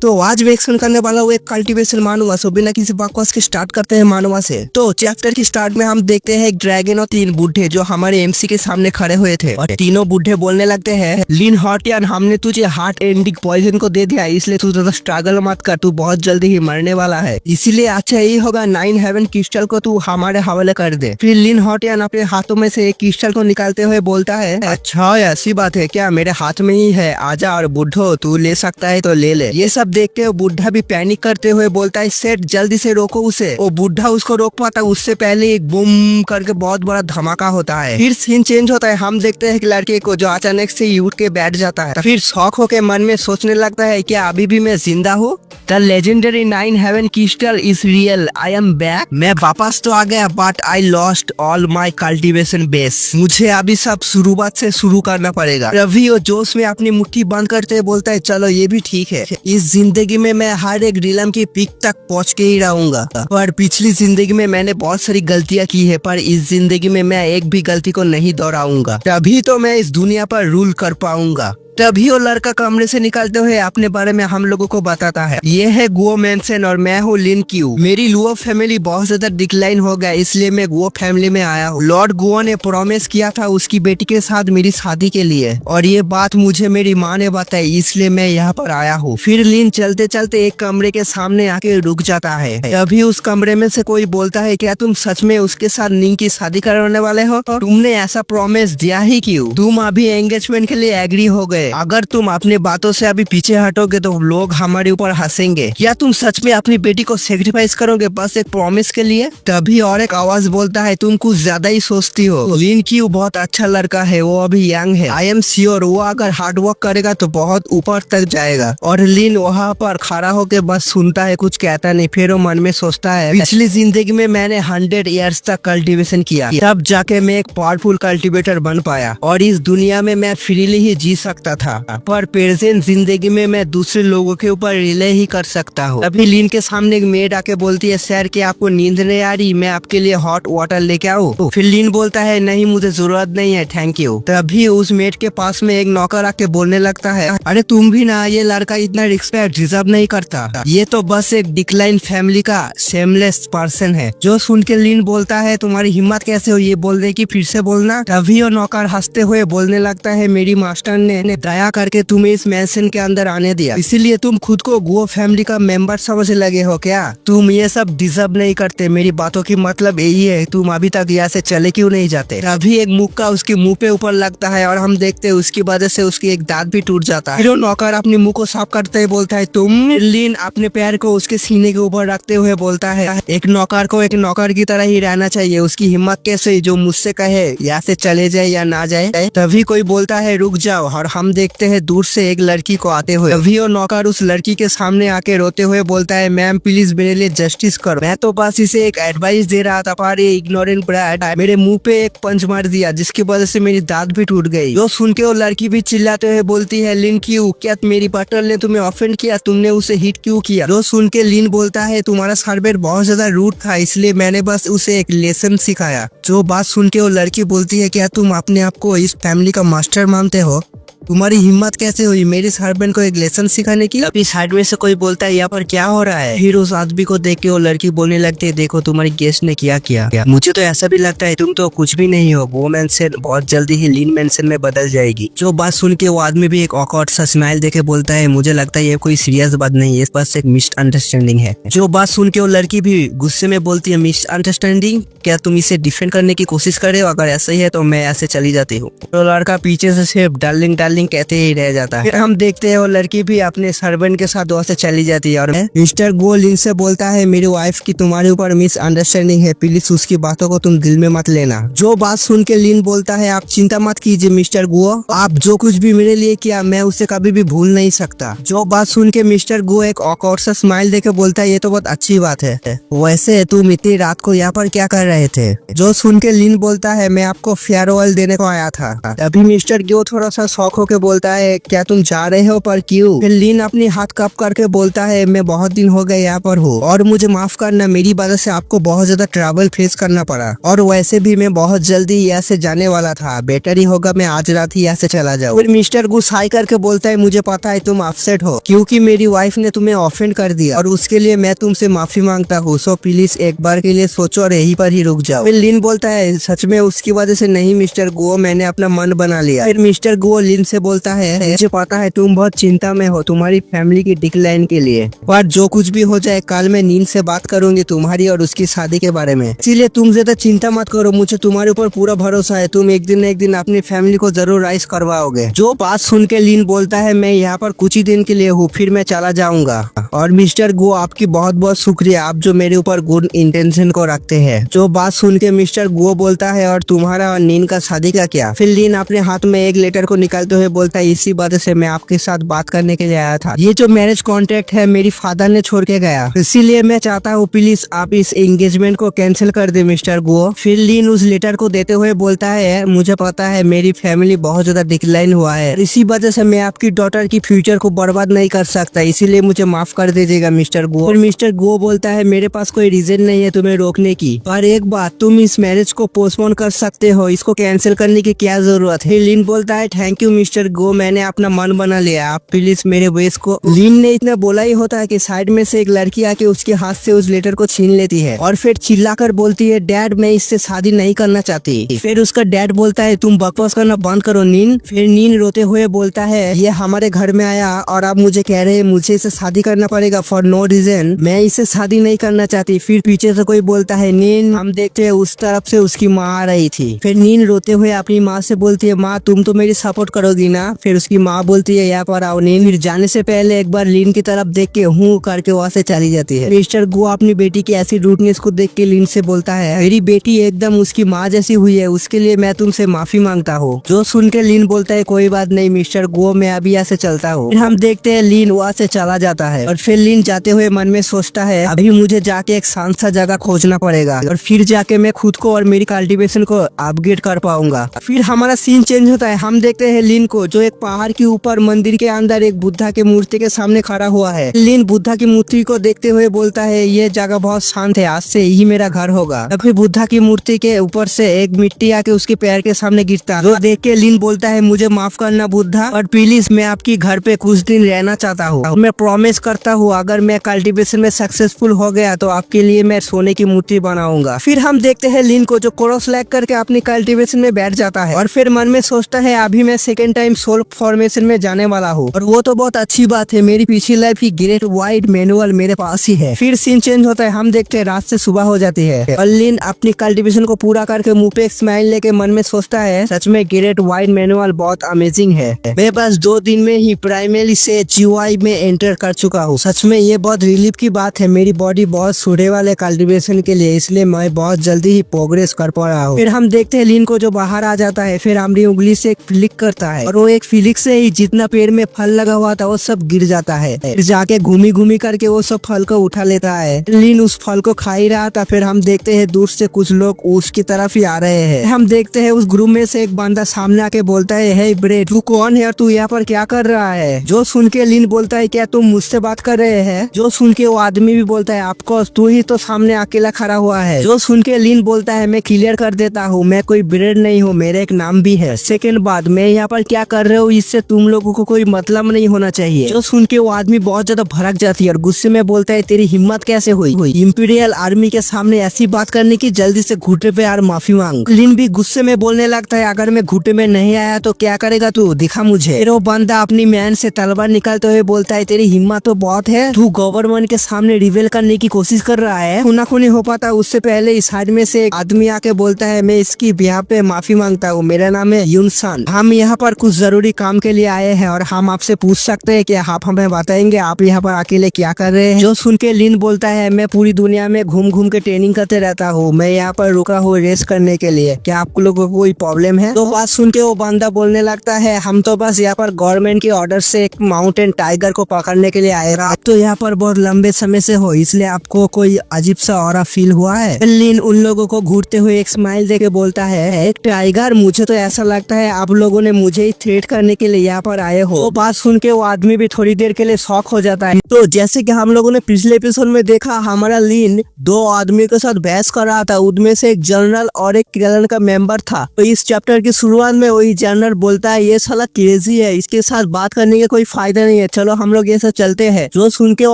तो आज मैं एक्सप्लेन करने वाला हूँ एक कल्टीवेशन मानुआ। सो बिना किसी बकवास के स्टार्ट करते हैं मानुआ से। तो चैप्टर की स्टार्ट में हम देखते हैं एक ड्रैगन और 3 बूढ़े जो हमारे एमसी के सामने खड़े हुए थे और तीनों बूढ़े बोलने लगते हैं, लिन हॉटियन, हमने तुझे हार्ट एंडिंग पॉइजन को दे दिया, इसलिए तू ज्यादा स्ट्रगल मत कर, तू बहुत जल्दी ही मरने वाला है, इसीलिए अच्छा यही होगा 9 हेवन क्रिस्टल को तू हमारे हवाले कर दे। फिर लिन हॉटियन अपने हाथों में से एक क्रिस्टल को निकालते हुए बोलता है, अच्छा ऐसी बात है क्या, मेरे हाथ में ही है, आजा और बुढ़ो तू ले सकता है तो ले ले। ये सब देख के बुढ़ा भी पैनिक करते हुए बोलता है, सेठ जल्दी से रोको उसे। वो बुढ़ा उसको रोक पाता उससे पहले एक बूम करके बहुत बड़ा धमाका होता है। फिर सीन चेंज होता है, हम देखते हैं एक लड़के को जो अचानक से उठ के बैठ जाता है। फिर शौक होके मन में सोचने लगता है, क्या अभी भी मैं जिंदा हूँ? The legendary 9 heaven crystal is real, I am back. मैं वापस तो आ गया but I lost all my cultivation base. मुझे अभी सब शुरुआत से शुरू करना पड़ेगा। रवि और जोश में अपनी मुट्ठी बंद करते हुए बोलता है, चलो ये भी ठीक है, इस जिंदगी में मैं हर एक ड्रीलम की पीक तक पहुंच के ही रहूंगा। पर पिछली जिंदगी में मैंने बहुत सारी गलतियां की है, पर इस जिंदगी में मैं एक भी गलती को नहीं दोहराऊंगा, तभी तो मैं इस दुनिया पर रूल कर पाऊंगा। तभी वो लड़का कमरे से निकलते हुए अपने बारे में हम लोगों को बताता है, ये है गुओ मेंशन और मैं हूँ लिन क्यू। मेरी लुओ फैमिली बहुत ज्यादा डिक्लाइन हो गया, इसलिए मैं गुओ फैमिली में आया हूँ। लॉर्ड गुओ ने प्रॉमिस किया था उसकी बेटी के साथ मेरी शादी के लिए, और ये बात मुझे मेरी माँ ने बताई, इसलिए मैं यहाँ पर आया हूँ। फिर लिन चलते चलते एक कमरे के सामने आके रुक जाता है। तभी उस कमरे में से कोई बोलता है, क्या तुम सच में उसके साथ निंग की शादी करवाने वाले हो? तुमने ऐसा प्रॉमिस दिया ही क्यों? तुम अभी एंगेजमेंट के लिए एग्री हो गए। अगर तुम अपने बातों से अभी पीछे हटोगे तो लोग हमारे ऊपर हंसेंगे। क्या तुम सच में अपनी बेटी को सेक्रीफाइस करोगे बस एक प्रॉमिस के लिए? तभी और एक आवाज बोलता है, तुम कुछ ज्यादा ही सोचती हो। लिन क्यू बहुत अच्छा लड़का है, वो अभी यंग है, आई एम श्योर वो अगर हार्ड वर्क करेगा तो बहुत ऊपर तक जाएगा। और लिन वहाँ पर खड़ा होकर बस सुनता है, कुछ कहता नहीं। फिर वो मन में सोचता है, पिछली जिंदगी में मैंने 100 ईयर्स तक कल्टीवेशन किया, तब जाके मैं एक पावरफुल कल्टीवेटर बन पाया और इस दुनिया में मैं फ्रीली ही जी सकता था, पर प्रेजेंट जिंदगी में मैं दूसरे लोगों के ऊपर रिले ही कर सकता हूँ। अभी लिन के सामने एक मेड आके बोलती है, सर क्या आपको नींद नहीं आ रही, मैं आपके लिए हॉट वाटर लेके आऊँ? फिर लिन बोलता है, नहीं मुझे जरूरत नहीं है, थैंक यू। तभी उस मेड के पास में एक नौकर आके बोलने लगता है, अरे तुम भी ना, ये लड़का इतना रिस्पेक्ट डिजर्व नहीं करता, ये तो बस एक डिक्लाइन फैमिली का शेमलेस पर्सन है। जो सुन के लिन बोलता है, तुम्हारी हिम्मत कैसे हुई ये बोलने की, फिर से बोलना। तभी वो नौकर हंसते हुए बोलने लगता है, मेरी मास्टर ने दया करके तुम्हें इस मैंशन के अंदर आने दिया, इसीलिए तुम खुद को गुओ फैमिली का मेंबर समझ लगे हो क्या? तुम ये सब डिजर्व नहीं करते। मेरी बातों की मतलब यही है, तुम अभी तक यहाँ से चले क्यों नहीं जाते? तभी एक मुक्का उसके मुंह पे ऊपर लगता है और हम देखते हैं उसकी वजह से उसकी एक दांत भी टूट जाता है। फिर नौकर अपने मुंह को साफ करते हुए बोलता है, तुम? लिन अपने पैर को उसके सीने के ऊपर रखते हुए बोलता है, एक नौकर को एक नौकर की तरह ही रहना चाहिए, उसकी हिम्मत कैसे जो मुझसे कहे यहाँ से चले जाए या ना जाए। तभी कोई बोलता है, रुक जाओ, और हम देखते हैं दूर से एक लड़की को आते हुए। तभी वो नौकर उस लड़की के सामने आके रोते हुए बोलता है, मैम प्लीज मेरे लिए जस्टिस करो, मैं तो बस इसे एक एडवाइस दे रहा था, पर ये इग्नोरेंट ब्रैट मेरे मुंह पे एक पंच मार दिया जिसकी वजह से मेरी दांत भी टूट गई। जो सुन के वो लड़की भी चिल्लाते हुए बोलती है, लिन क्यों, क्या मेरी पार्टनर ने तुम्हें ऑफेंड किया? तुमने उसे हिट क्यों किया? जो सुन के लिन बोलता है, तुम्हारा सर्वेंट बहुत ज्यादा रूड था, इसलिए मैंने बस उसे एक लेसन सिखाया। जो बात सुन के वो लड़की बोलती है, क्या तुम अपने आप को इस फैमिली का मास्टर मानते हो? तुम्हारी हिम्मत कैसे हुई मेरी सर्वेंट को एक लेसन सिखाने की? अभी साइड में से कोई बोलता है, यहाँ पर क्या हो रहा है? फिर उस आदमी को देख के वो लड़की बोलने लगती है, देखो तुम्हारी गेस्ट ने क्या किया। मुझे तो ऐसा भी लगता है तुम तो कुछ भी नहीं हो, वो मेंशन बहुत जल्दी ही लिन मेंशन में बदल जाएगी। जो बात सुन के वो आदमी भी एक ऑकवर्ड सा स्माइल देके बोलता है, मुझे लगता है ये कोई सीरियस बात नहीं है, बस एक मिसअंडरस्टैंडिंग है। जो बात सुन के वो लड़की भी गुस्से में बोलती है, मिसअंडरस्टैंडिंग? क्या तुम इसे डिफेंड करने की कोशिश कर रहे हो? अगर ऐसा ही है तो मैं ऐसे चली जाती हूँ। तो लड़का पीछे से सिर्फ डार्लिंग डार्लिंग कहते ही रह जाता है। फिर हम देखते हैं वो लड़की भी अपने सर्वेंट के साथ वहाँ से चली जाती है और मिस्टर गो लिन से बोलता है, मेरी वाइफ की तुम्हारे ऊपर मिसअंडरस्टैंडिंग है, प्लीज उसकी बातों को तुम दिल में मत लेना। जो बात सुन के लिन बोलता है, आप चिंता मत कीजिए मिस्टर गो, आप जो कुछ भी मेरे लिए किया मैं उसे कभी भी भूल नहीं सकता। जो बात सुन के मिस्टर गो एक ऑकवर्ड सा स्माइल देके बोलता है, ये तो बहुत अच्छी बात है, वैसे तुम इतनी रात को यहाँ पर क्या कर रहे थे? जो सुन के लिन बोलता है, मैं आपको फेयरवेल देने को आया था। अभी मिस्टर गो थोड़ा सा शॉक होके बोलता है क्या तुम जा रहे हो पर क्यों? फिर लीन अपनी हाथ कप करके बोलता है मैं बहुत दिन हो गए यहाँ पर हूँ और मुझे माफ करना, मेरी वजह से आपको बहुत ज्यादा ट्रैवल फेस करना पड़ा और वैसे भी मैं बहुत जल्दी यहाँ से जाने वाला था, बेटर ही होगा मैं आज रात ही यहाँ से चला जाऊँ। फिर मिस्टर गुस हाई करके बोलता है मुझे पता है तुम अपसेट हो क्योंकि मेरी वाइफ ने तुम्हें ऑफेंड कर दिया और उसके लिए मैं तुमसे माफी मांगता हूँ, सो प्लीज एक बार के लिए सोचो और यहीं पर ही रुक जाओ। फिर लिन बोलता है सच में उसकी वजह से नहीं मिस्टर गुओ, मैंने अपना मन बना लिया। फिर मिस्टर गुओ लिन से बोलता है मुझे पता है तुम बहुत चिंता में हो तुम्हारी फैमिली की डिक्लाइन के लिए, पर जो कुछ भी हो जाए कल मैं नील से बात करूंगी तुम्हारी और उसकी शादी के बारे में, इसीलिए तुम ज्यादा चिंता मत करो, मुझे तुम्हारे ऊपर पूरा भरोसा है, तुम एक दिन अपनी फैमिली को जरूर राइज करवाओगे। जो बात सुन के लिन बोलता है मैं यहाँ पर कुछ ही दिन के लिए हूँ फिर मैं चला जाऊंगा और मिस्टर गुओ आपकी बहुत बहुत शुक्रिया, आप जो मेरे ऊपर गुड इंटेंशन को रखते हैं। जो बात सुन के मिस्टर गुओ बोलता है और तुम्हारा और नीन का शादी का क्या? फिर लीन अपने हाथ में एक लेटर को निकालते हुए बोलता है इसी वजह से मैं आपके साथ बात करने के लिए आया था, ये जो मैरिज कॉन्ट्रैक्ट है मेरी फादर ने छोड़ के गया, इसीलिए मैं चाहता हूँ प्लीज आप इस एंगेजमेंट को कैंसिल कर दे मिस्टर गुओ। फिर लीन उस लेटर को देते हुए बोलता है मुझे पता है मेरी फैमिली बहुत ज्यादा डिक्लाइन हुआ है, इसी वजह से मैं आपकी डॉटर की फ्यूचर को बर्बाद नहीं कर सकता, इसीलिए मुझे माफ कर दीजिएगा मिस्टर गुओ। फिर मिस्टर गुओ बोलता है मेरे पास कोई रीजन नहीं है तुम्हें रोकने की, पर एक बात तुम इस मैरिज को पोस्टपोन कर सकते हो, इसको कैंसिल करने की क्या जरूरत है? लिन बोलता है थैंक यू मिस्टर गुओ, मैंने अपना मन बना लिया, आप प्लीज मेरे वेस को। लिन ने इतना बोला ही होता है कि साइड में से एक लड़की आके उसके हाथ से उस लेटर को छीन लेती है और फिर चिल्लाकर बोलती है डैड मैं इससे शादी नहीं करना चाहती। फिर उसका डैड बोलता है तुम बकवास करना बंद करो नीन। फिर नीन रोते हुए बोलता है ये हमारे घर में आया और आप मुझे कह रहे हैं मुझे इसे शादी करना पड़ेगा फॉर नो रीजन, मैं इसे शादी नहीं करना चाहती। फिर पीछे से कोई बोलता है नीन, हम देखते हैं उस तरफ से उसकी माँ आ रही थी। फिर नीन रोते हुए अपनी माँ से बोलती है माँ तुम तो मेरी सपोर्ट करोगी ना? फिर उसकी माँ बोलती है यहाँ पर आओ नीन। फिर जाने से पहले एक बार लीन की तरफ देख के हूँ करके वहाँ से चली जाती है। मिस्टर गुओ अपनी बेटी की ऐसी रूडनेस को देख के लीन से बोलता है मेरी बेटी एकदम उसकी माँ जैसी हुई है, उसके लिए मैं तुमसे माफी मांगता हूँ। जो सुन के लीन बोलता है कोई बात नहीं मिस्टर गुओ, मैं अभी यहाँ से चलता हूँ। फिर हम देखते हैं लीन वहाँ से चला जाता है और फिर लीन जाते हुए मन में सोचता है अभी मुझे जाके एक शांत सा जगह खोजना पड़ेगा और फिर जाके मैं खुद को और मेरी कल्टीवेशन को अपग्रेड कर पाऊंगा। फिर हमारा सीन चेंज होता है, हम देखते हैं लीन को जो एक पहाड़ के ऊपर मंदिर के अंदर एक बुद्धा के मूर्ति के सामने खड़ा हुआ है। लीन बुद्धा की मूर्ति को देखते हुए बोलता है ये जगह बहुत शांत है, आज से यही मेरा घर होगा। तभी बुद्धा की मूर्ति के ऊपर से एक मिट्टी आके उसके पैर के सामने गिरता, जो देख के लीन बोलता है मुझे माफ करना बुद्धा, और प्लीज मैं आपकी घर पे कुछ दिन रहना चाहता हूँ, मैं प्रॉमिस करता हूँ अगर मैं कल्टीवेशन में सक्सेसफुल हो गया तो आपके लिए मैं सोने की मूर्ति बनाऊंगा। फिर हम देखते हैं लीन को जो क्रॉस लैग करके अपनी कल्टीवेशन में बैठ जाता है और फिर मन में सोचता है अभी मैं सेकेंड टाइम सोल फॉर्मेशन में जाने वाला हूँ और वो तो बहुत अच्छी बात है, मेरी पिछली लाइफ की ग्रेट वाइड मैनुअल मेरे पास ही है। फिर सीन चेंज होता है, हम देखते हैं रात से सुबह हो जाती है और लीन अपनी कल्टीवेशन को पूरा करके मुंह पे एक स्माइल लेके मन में सोचता है सच में ग्रेट वाइड मैनुअल बहुत अमेजिंग है, मैं बस 2 दिन में ही प्राइमरी से GUI में एंटर कर चुका हूँ। सच में ये बहुत रिलीफ की बात है, मेरी बॉडी बहुत सूटेबल है कल्टीवेशन के लिए, इसलिए मैं बहुत जल्दी ही प्रोग्रेस कर पा रहा हूँ। फिर हम देखते हैं लीन को जो बाहर आ जाता है, फिर हमारी उंगली से एक फ्लिक करता है और वो एक फ्लिक से ही जितना पेड़ में फल लगा हुआ था वो सब गिर जाता है। फिर जाके घूमी घूमी करके वो सब फल को उठा लेता है। लीन उस फल को खा ही रहा था, फिर हम देखते हैं दूर से कुछ लोग उसकी तरफ ही आ रहे हैं। हम देखते हैं उस ग्रुप में से एक बंदा सामने आके बोलता है हे ब्रे तू कौन है और तू यहाँ पर क्या कर रहा है? जो सुन के लीन बोलता है क्या तुम मुझसे बात कर रहे हैं? जो सुन के वो आदमी भी बोलता है ऑफकोर्स तू ही तो सामने अकेला खड़ा हुआ है। जो सुन के लीन बोलता है मैं क्लियर कर देता हूँ, मैं कोई ब्रेड नहीं हूँ, मेरा एक नाम भी है। सेकंड बात, मैं यहाँ पर क्या कर रहे हो इससे तुम लोगों को कोई मतलब नहीं होना चाहिए। जो सुन के वो आदमी बहुत ज्यादा भड़क जाती है और गुस्से में बोलता है तेरी हिम्मत कैसे हुई इंपीरियल आर्मी के सामने ऐसी बात करने की, जल्दी से घुटे पे यार माफी मांग। लीन भी गुस्से में बोलने लगता है अगर मैं घुटे में नहीं आया तो क्या करेगा तू, दिखा मुझे। फिर वो बंदा अपनी मैन से तलवार निकालते हुए बोलता है तेरी हिम्मत तो बहुत है, तू गवर्नमेंट के सामने रिवेल करने की कोशिश कर रहा है, खूनाखूनी हो पाता उससे पहले इस साइड में से एक आदमी आके बोलता है मैं इसकी बिहाफ पे माफी मांगता हूँ, मेरा नाम है यूनसान, हम यहाँ पर कुछ जरूरी काम के लिए आए हैं और हम आपसे पूछ सकते हैं कि आप हमें बताएंगे आप यहाँ पर अकेले क्या कर रहे हैं? जो सुन के लीन बोलता है मैं पूरी दुनिया में घूम घूम के ट्रेनिंग करते रहता हूँ, मैं यहाँ पर रुका हूँ रेस्ट करने के लिए, क्या आप लोगों को कोई प्रॉब्लम है? तो बात सुन के वो बंदा बोलने लगता है हम तो बस यहाँ पर गवर्नमेंट की ऑर्डर से एक माउंटेन टाइगर को पकड़ने के लिए आएगा, आप तो यहाँ पर बहुत लंबे समय से हो इसलिए आपको कोई अजीब सा ऑरा फील हुआ है? लीन उन लोगों को घूरते हुए एक स्माइल देके बोलता है एक टाइगर, मुझे तो ऐसा लगता है आप लोगों ने मुझे ही थ्रेट करने के लिए यहाँ पर आए हो। वो बात सुन के वो आदमी भी थोड़ी देर के लिए शॉक हो जाता है। तो जैसे कि हम लोगों ने पिछले एपिसोड में देखा, हमारा लिन दो आदमी के साथ बहस कर रहा था, उनमें से एक जनरल और एक क्लैन का मेंबर था। तो इस चैप्टर की शुरुआत में वही जनरल बोलता है ये साला क्रेजी है, इसके साथ बात करने का कोई फायदा नहीं है, चलो हम लोग ये सब चलते हैं। जो सुन के वो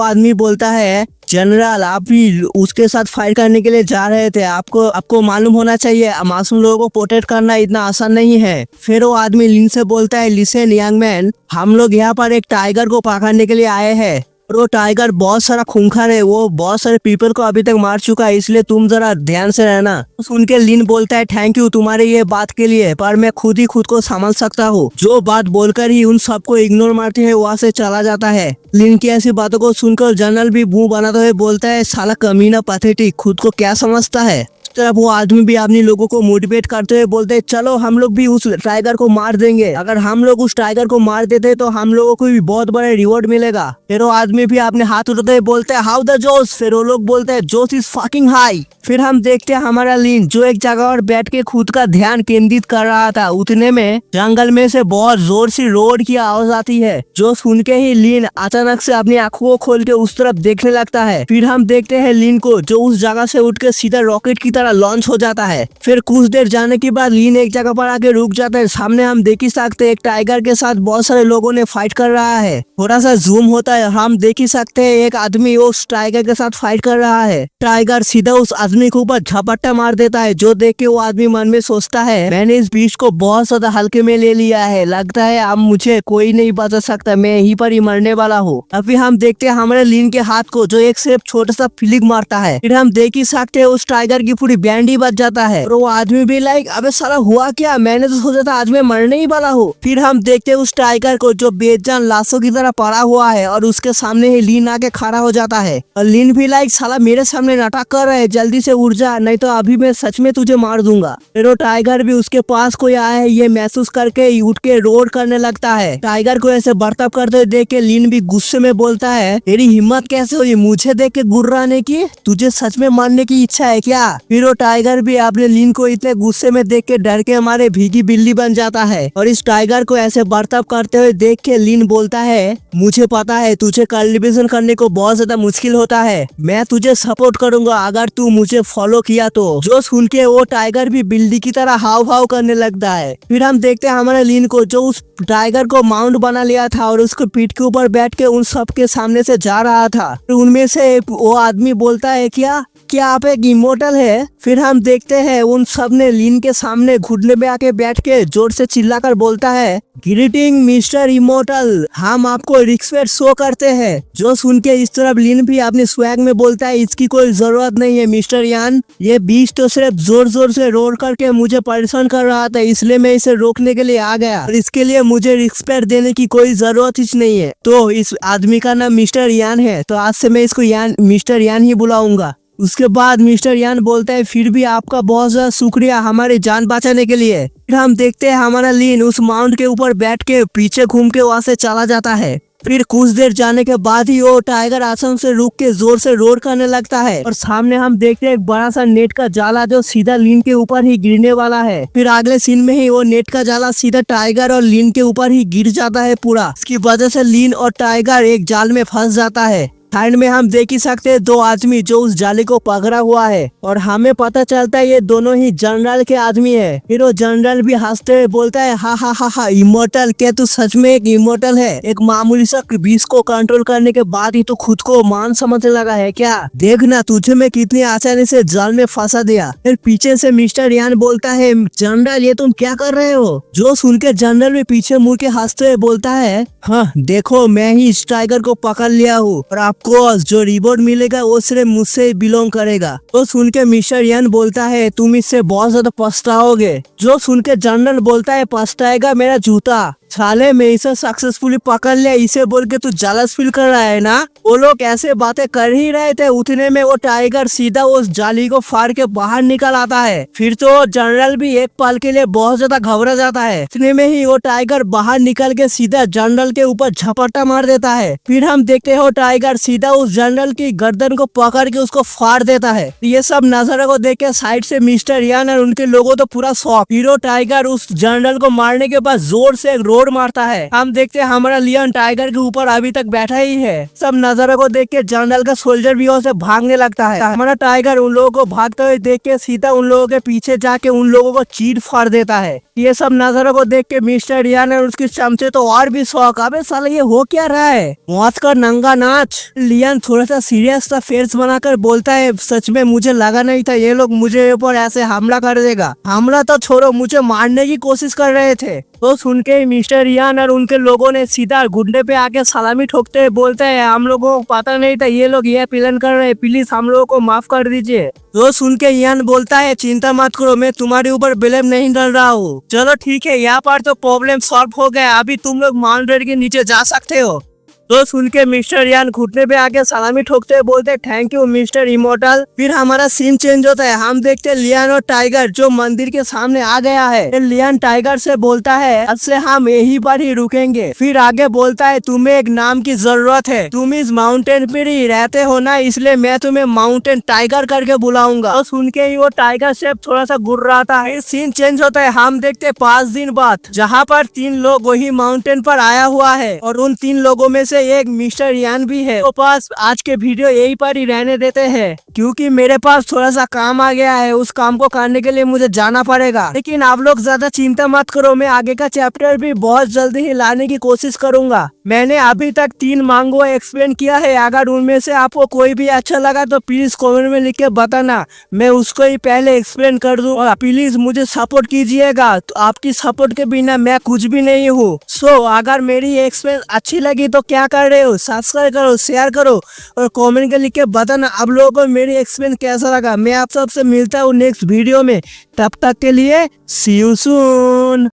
आदमी बोलता है जनरल आप भी उसके साथ फाइट करने के लिए जा रहे थे, आपको मालूम होना चाहिए मासूम लोगों को प्रोटेक्ट करना इतना आसान नहीं है। फिर वो आदमी लिन से बोलता है लिसन यंग मैन, हम लोग यहाँ पर एक टाइगर को पकड़ने के लिए आए हैं और वो टाइगर बहुत सारा खूंखार है, वो बहुत सारे पीपल को अभी तक मार चुका है, इसलिए तुम जरा ध्यान से रहना। सुन के लिन बोलता है थैंक यू तुम्हारे ये बात के लिए, पर मैं खुद ही खुद को संभाल सकता हूँ। जो बात बोलकर ही उन सबको इग्नोर मारते हुए वहाँ से चला जाता है। लिन की ऐसी बातों को सुनकर जनरल भी मुंह बनाते हुए बोलता है साला कमीना पैथेटिक, खुद को क्या समझता है। तरफ वो आदमी भी अपने लोगों को मोटिवेट करते हुए बोलते हैं चलो हम लोग भी उस टाइगर को मार देंगे, अगर हम लोग उस टाइगर को मार देते तो हम लोगों को भी बहुत बड़ा रिवॉर्ड मिलेगा। फिर वो आदमी भी अपने हाथ उठाते हुए बोलते हैं हाउ द जोश, फिर वो लोग बोलते हैं जोश इज फकिंग हाई। फिर हम देखते हैं हमारा लिन जो एक जगह और बैठ के खुद का ध्यान केंद्रित कर रहा था, उतने में जंगल में से बहुत जोर से रोड की आवाज आती है, जो सुन के ही लिन अचानक से अपनी आंखों को खोल के उस तरफ देखने लगता है। फिर हम देखते हैं लिन को जो उस जगह से उठ के सीधा रॉकेट की लॉन्च हो जाता है। फिर कुछ देर जाने के बाद लिन एक जगह पर आके रुक जाता है। सामने हम देख ही सकते हैं एक टाइगर के साथ बहुत सारे लोगों ने फाइट कर रहा है। थोड़ा सा जूम होता है, हम देख ही सकते हैं एक आदमी उस टाइगर के साथ फाइट कर रहा है। टाइगर सीधा उस आदमी के ऊपर झपट्टा मार देता है, जो देख के वो आदमी मन में सोचता है मैंने इस बीच को बहुत ज्यादा हल्के में ले लिया है, लगता है अब मुझे कोई नहीं बचा सकता, मैं यहीं पर ही मरने वाला हूँ। अभी हम देखते हैं हमारे लिन के हाथ को जो एक सिर्फ छोटा सा फ्लिक मारता है। फिर हम देख ही सकते हैं उस टाइगर की पूरी बैंड ही बच जाता है और वो आदमी भी लाइक अबे साला हुआ क्या, मैंने तो सोचा था आज मैं मरने ही वाला हूँ। फिर हम देखते हैं उस टाइगर को जो बेजान लाशों की तरह पड़ा हुआ है और उसके सामने ही लिन आके खड़ा हो जाता है और लिन भी लाइक साला मेरे सामने नाटक कर रहा है, जल्दी से उड़ जा नहीं तो अभी मैं सच में तुझे मार दूंगा। फिर वो टाइगर भी उसके पास कोई आया है ये महसूस करके उठ के रोड करने लगता है। टाइगर को ऐसे बर्ताव करते देख के लिन भी गुस्से में बोलता है तेरी हिम्मत कैसे हुई मुझे देख के गुर्राने की, तुझे सच में मारने की इच्छा है क्या। फिर वो टाइगर भी अपने लिन को इतने गुस्से में देख के डर के हमारे भीगी बिल्ली बन जाता है और इस टाइगर को ऐसे बर्ताव करते हुए देख के लिन बोलता है मुझे पता है तुझे कल्टिवेशन करने को बहुत ज्यादा मुश्किल होता है, मैं तुझे सपोर्ट करूंगा अगर तू मुझे फॉलो किया तो। जो सुन के वो टाइगर भी बिल्ली की तरह हाव भाव करने लगता है। फिर हम देखते हैं हमारे लिन को जो उस टाइगर को माउंट बना लिया था और उसको पीठ के ऊपर बैठ के उन सब के सामने से जा रहा था। तो उनमें से वो आदमी बोलता है क्या आप एक इमोर्टल है। फिर हम देखते हैं उन सब ने लिन के सामने घुटने में आके बैठ के जोर से चिल्लाकर बोलता है ग्रीटिंग मिस्टर इमोर्टल, हम आपको रिस्पेक्ट शो करते हैं। जो सुन के इस तरफ लिन भी अपने स्वैग में बोलता है इसकी कोई जरूरत नहीं है मिस्टर यान, ये बीच तो सिर्फ जोर जोर से रोड करके मुझे परेशान कर रहा था, इसलिए मैं इसे रोकने के लिए आ गया और इसके लिए मुझे रिस्पेक्ट देने की कोई जरूरत ही नहीं है। तो इस आदमी का नाम मिस्टर यान है, तो आज से मैं इसको मिस्टर यान ही बुलाऊंगा। उसके बाद मिस्टर यान बोलता है फिर भी आपका बहुत ज्यादा शुक्रिया हमारी जान बचाने के लिए। फिर हम देखते हैं हमारा लिन उस माउंट के ऊपर बैठ के पीछे घूम के वहां से चला जाता है। फिर कुछ देर जाने के बाद ही वो टाइगर आसन से रुक के जोर से रोड करने लगता है और सामने हम देखते हैं एक बड़ा सा नेट का जाला जो सीधा लिन के ऊपर ही गिरने वाला है। फिर अगले सीन में ही वो नेट का जाला सीधा टाइगर और लिन के ऊपर ही गिर जाता है पूरा। इसकी वजह से लिन और टाइगर एक जाल में फंस जाता है। साइड में हम देख ही सकते हैं दो आदमी जो उस जाले को पकड़ा हुआ है और हमें पता चलता है ये दोनों ही जनरल के आदमी है। फिर वो जनरल भी हंसते हुए बोलता है हा इमोर्टल, क्या तू सच में एक इमोर्टल है, एक मामूली सा विष को कंट्रोल करने के बाद ही तो खुद को मान समझने लगा है क्या, देखना तुझे मैं कितनी आसानी से जाल में फंसा दिया। फिर पीछे से मिस्टर यान बोलता है जनरल ये तुम क्या कर रहे हो। जो सुन के जनरल भी पीछे मुड़ के हंसते हुए बोलता है हाँ देखो मैं ही इस टाइगर को पकड़ लिया हूँ और आपको जो रिवॉर्ड मिलेगा वो सिर्फ मुझसे बिलोंग करेगा। तो सुन के मिस्टर यान बोलता है तुम इससे बहुत ज्यादा पछताओगे। जो सुन के जनरल बोलता है पछताएगा मेरा जूता, साले मैं इसे सक्सेसफुली पकड़ लिया इसे बोल के तू जेलस फील कर रहा है ना। वो लोग ऐसे बातें कर ही रहे थे, उतने में वो टाइगर सीधा उस जाली को फाड़ के बाहर निकल आता है। फिर तो जनरल भी एक पल के लिए बहुत ज्यादा घबरा जाता है। इतने में ही वो टाइगर बाहर निकल के सीधा जनरल के ऊपर झपट्टा मार देता है। फिर हम देखते हो टाइगर सीधा उस जनरल की गर्दन को पकड़ के उसको फाड़ देता है। ये सब नजारा को देख के साइड से मिस्टर यान और उनके लोगों तो पूरा शॉक। हीरो टाइगर उस जनरल को मारने के बाद जोर से एक रोड मारता है। हम देखते हैं हमारा लियन टाइगर के ऊपर अभी तक बैठा ही है। सब नजारा को देख के जनरल का सोल्जर भी से भागने लगता है। हमारा टाइगर उन लोगों को भागते हुए देख के सीधा उन लोगों के पीछे जाके उन लोगों को चीर फाड़ देता है। ये सब नजारा को देख के मिस्टर यान और उसके चमचे तो और भी शौक, अबे साला ये हो क्या रहा है, मौत का नंगा नाच। लियन थोड़ा सा सीरियस सा फेस बनाकर बोलता है, सच में मुझे लगा नहीं था ये लोग मुझे ऊपर ऐसे हमला कर देगा। हमला तो छोड़ो, मुझे मारने की कोशिश कर रहे थे। तो सुन के मिस्टर यान और उनके लोगों ने सीधा घुटने पे आके सलामी ठोकते हुए बोलते हैं, हम लोगों को पता नहीं था ये लोग ये प्लान कर रहे हैं, प्लीज हम लोगों को माफ कर दीजिए। तो सुन के यान बोलता है, चिंता मत करो, मैं तुम्हारे ऊपर ब्लेम नहीं डाल रहा हूँ। चलो ठीक है, यहाँ पर तो प्रॉब्लम सॉल्व हो गया, अभी तुम लोग माउंटेन के नीचे जा सकते हो। तो सुन के मिस्टर यान घुटने पे आके सलामी ठोकते बोलते, थैंक यू मिस्टर इमोर्टल। फिर हमारा सीन चेंज होता है। हम देखते हैं लियन और टाइगर जो मंदिर के सामने आ गया है। लियन टाइगर से बोलता है, अब से हम यहीं पर ही रुकेंगे। फिर आगे बोलता है, तुम्हें एक नाम की जरूरत है, तुम इस माउंटेन पर ही रहते हो ना, इसलिए मैं तुम्हें माउंटेन टाइगर करके बुलाऊंगा। तो सुन के ही वो टाइगर शेप थोड़ा सा गुर्राता है। सीन चेंज होता है। हम देखते 5 दिन बाद, जहाँ पर 3 लोग वही माउंटेन पर आया हुआ है और उन 3 लोगों में से एक मिस्टर यान भी है। तो पास आज के वीडियो यही पर ही रहने देते हैं, क्योंकि मेरे पास थोड़ा सा काम आ गया है, उस काम को करने के लिए मुझे जाना पड़ेगा। लेकिन आप लोग ज्यादा चिंता मत करो, मैं आगे का चैप्टर भी बहुत जल्दी ही लाने की कोशिश करूंगा। मैंने अभी तक 3 मांगो एक्सप्लेन किया है, अगर उनमें से आपको कोई भी अच्छा लगा तो प्लीज कमेंट में लिख के बताना, मैं उसको ही पहले एक्सप्लेन कर दूं। और प्लीज मुझे सपोर्ट कीजिएगा, तो आपकी सपोर्ट के बिना मैं कुछ भी नहीं हूँ। सो अगर मेरी एक्सप्लेन अच्छी लगी तो क्या कर रहे हो, सब्सक्राइब करो, शेयर करो और कमेंट के लिख के बताना आप लोगों को मेरी एक्सप्लेन कैसा लगा। मैं आप सबसे मिलता हूँ नेक्स्ट वीडियो में, तब तक के लिए सी यू सून।